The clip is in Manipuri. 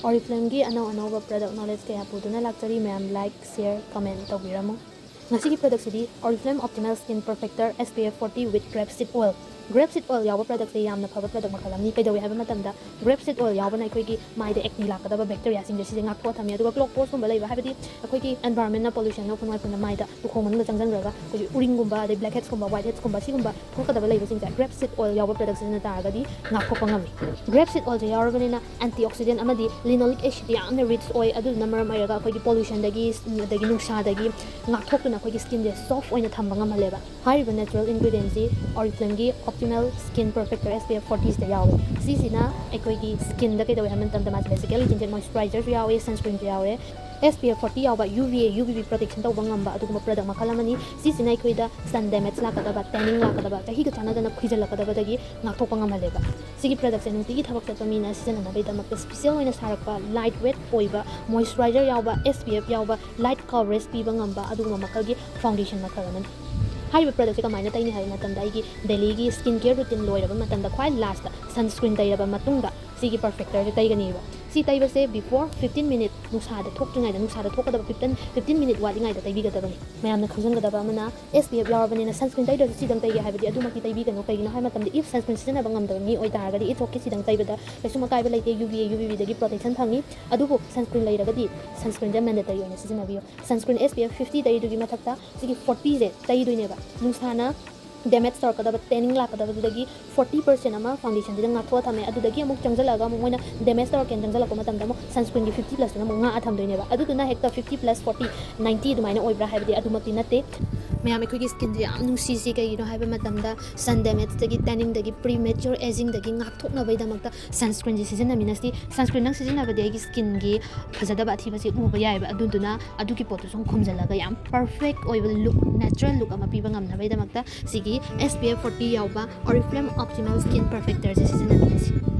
Oriflame gi anau product knowledge kaya puduna lakchari mayam like share comment tawbiramu ngasi gi product sidi Oriflame optimal skin perfector SPF 40 with grapeseed oil. Grapeseed oil yawa product se yamna phaba product makalamni kaidawi haba matamda grapeseed oil yawa na akhoi gi mai de acne lakadaba bacteria sing se ngak ko thami aduga clog pores gumba leiba habadi akhoi gi environment na pollution no kunwai puna mai da tukhong manung changjan raga koi uring gumba de black heads gumba white heads gumba si gumba thokadaba leiba sing grapeseed oil yawa product se na taragadi ngak ko pangami. Grapeseed oil je yawa banina antioxidant amadi linoleic acid yamna rich oil adu na maram airaga akhoi gi pollution dagi nungsa dagi ngak thokuna akhoi gi skin je soft oina thamba ngamaleba. Hariba natural ingredients ji Oriflame gi optimal skin perfector SPF 40 sta yawe sisina akhoi gi skin da kaidawi haman tam da basically tinted moisturizer yawe sunscreen yawe SPF 40 yawa UVA UVB protection tawba ngamba aduguma product makalamani sisina akhoi da sun damage lakadaba tanning lakadaba kahi ga chana dana khujal lakadaba dagi ngakthokpa ngamaleba. Sigi product se nungti gi thabak ta mina season na baida mak special oina sarakpa lightweight oiba moisturizer yawa SPF yawa light coverage piba ngamba aduguma makal gi foundation makalamani. Hariba product se kamaina taini hari matamda igi daily gi skin care routine loiraba matamda khwai last sunscreen tairaba matungda sigi perfector je taigani ba si taiba se before 15 minute nusa da thokjingai da nusa da thokada 15 minute walingai da taibi gadabani mayamna khangjangadaba amana SPF yarabani na sunscreen taida sidang taigi habidi adumaki taibi gano kaigina hai matamda if sunscreen sina bangamda mi oi taragadi it's okay sidang taiba da kaisuma kaiba laite UVA UVB dagi protection thangi adubu sunscreen lairagadi sunscreen ja mandatory oina sizina biyo sunscreen SPF 50 dai dugi mathakta sigi 40 je tai duineba nusana damage tarkadaba tanning lakadaba dagi 40% ama foundation dida ngakho thame adudagi amuk changjalaga moina damage tar ken changjala ko matamda mo sunscreen gi 50 plus na mo nga atham doineba aduduna hekta 50 plus 40 90 dumaina oibra habdi adumati nate mayam ekoi gi skin ji am nungsi si kai no haiba matamda sun damage dagi tanning dagi premature aging dagi ngakthokna bai damakta sunscreen ji season minasti sunscreen nang season abadi gi skin gi phajadaba athi basi uba yaiba aduduna aduki potu song khumjalaga yam perfect oiba look natural look ama piba ngamna bai damakta sigi SPF 40 yauba Oriflame optimal skin perfector season minasi